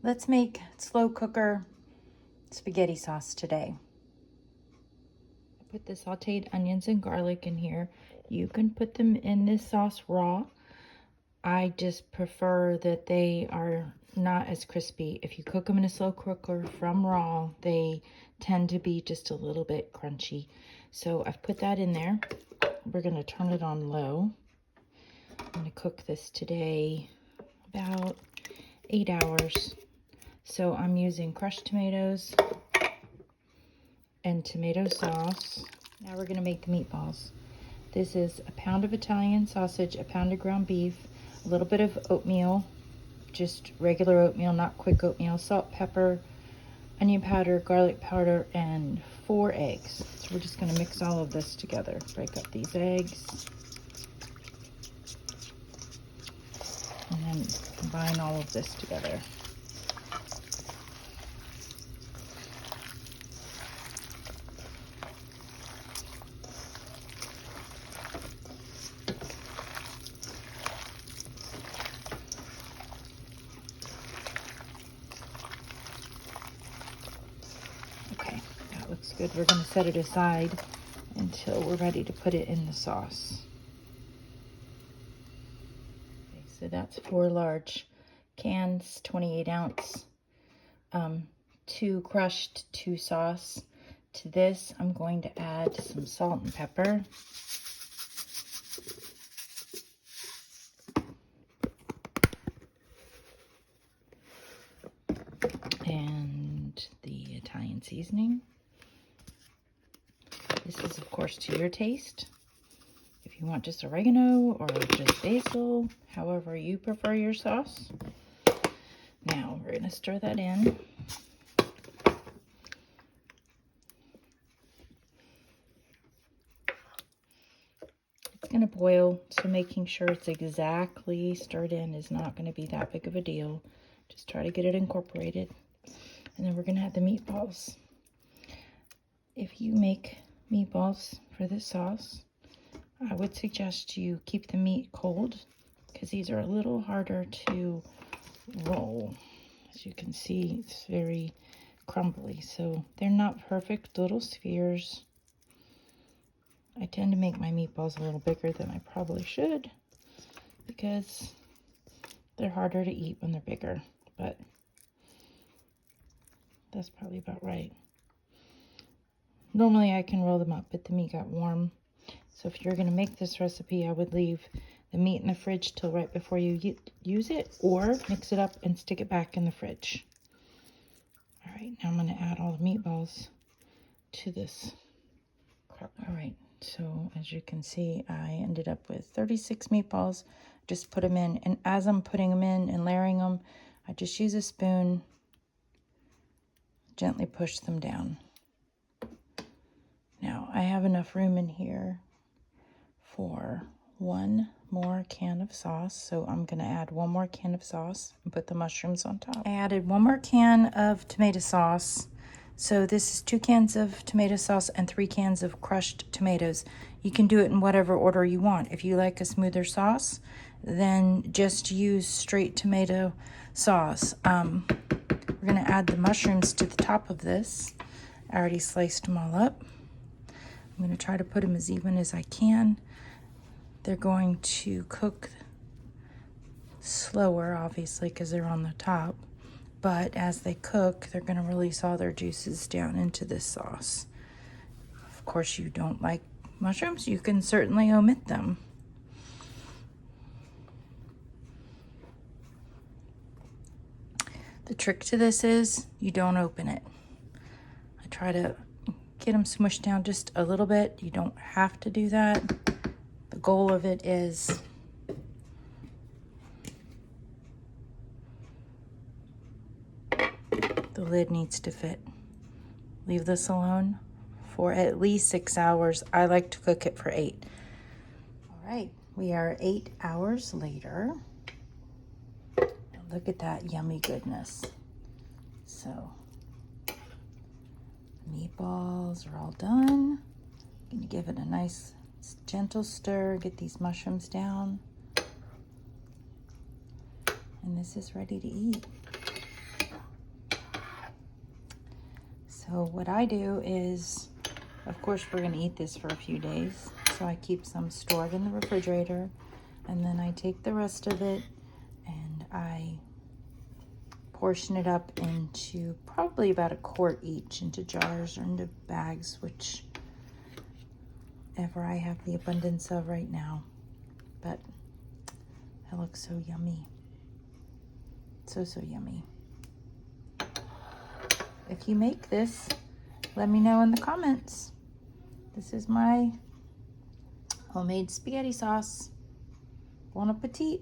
Let's make slow cooker spaghetti sauce today. I put the sauteed onions and garlic in here. You can put them in this sauce raw. I just prefer that they are not as crispy. If you cook them in a slow cooker from raw, they tend to be just a little bit crunchy. So I've put that in there. We're going to turn it on low. I'm going to cook this today about 8 hours. So I'm using crushed tomatoes and tomato sauce. Now we're going to make the meatballs. This is a pound of Italian sausage, a pound of ground beef, a little bit of oatmeal, just regular oatmeal, not quick oatmeal, salt, pepper, onion powder, garlic powder, and 4 eggs. So we're just going to mix all of this together. Break up these eggs. And then combine all of this together. Okay, that looks good. We're going to set it aside until we're ready to put it in the sauce. Okay, so that's 4 large cans, 28 ounce, 2 crushed, 2 sauce. To this, I'm going to add some salt and pepper. And the Italian seasoning. This is, of course, to your taste. If you want just oregano or just basil, however you prefer your sauce. Now we're going to stir that in. It's going to boil, so making sure it's exactly stirred in is not going to be that big of a deal. Just try to get it incorporated. And then we're going to add the meatballs. If you make meatballs for this sauce, I would suggest you keep the meat cold because these are a little harder to roll. As you can see, it's very crumbly. So they're not perfect little spheres. I tend to make my meatballs a little bigger than I probably should because they're harder to eat when they're bigger, but that's probably about right. Normally I can roll them up, but the meat got warm. So if you're going to make this recipe, I would leave the meat in the fridge till right before you use it, or mix it up and stick it back in the fridge. All right, now I'm going to add all the meatballs to this. All right, so as you can see, I ended up with 36 meatballs. Just put them in, and as I'm putting them in and layering them, I just use a spoon, gently push them down. Now, I have enough room in here for 1 more can of sauce, so I'm going to add 1 more can of sauce and put the mushrooms on top. I added 1 more can of tomato sauce. So this is 2 cans of tomato sauce and 3 cans of crushed tomatoes. You can do it in whatever order you want. If you like a smoother sauce, then just use straight tomato sauce. We're going to add the mushrooms to the top of this. I already sliced them all up. I'm going to try to put them as even as I can. They're going to cook slower, obviously, because they're on the top. But as they cook, they're going to release all their juices down into this sauce. Of course, you don't like mushrooms, you can certainly omit them. The trick to this is you don't open it. I try to get them smushed down just a little bit. You don't have to do that. The goal of it is the lid needs to fit. Leave this alone for at least 6 hours. I like to cook it for 8. All right, we are 8 hours later. Look at that yummy goodness. So, meatballs are all done. I'm gonna give it a nice gentle stir, get these mushrooms down. And this is ready to eat. So what I do is, of course, we're going to eat this for a few days. So I keep some stored in the refrigerator, and then I take the rest of it and I portion it up into probably about a quart each, into jars or into bags, whichever I have the abundance of right now. But that looks so yummy. So yummy. If you make this, let me know in the comments. This is my homemade spaghetti sauce. Bon appetit.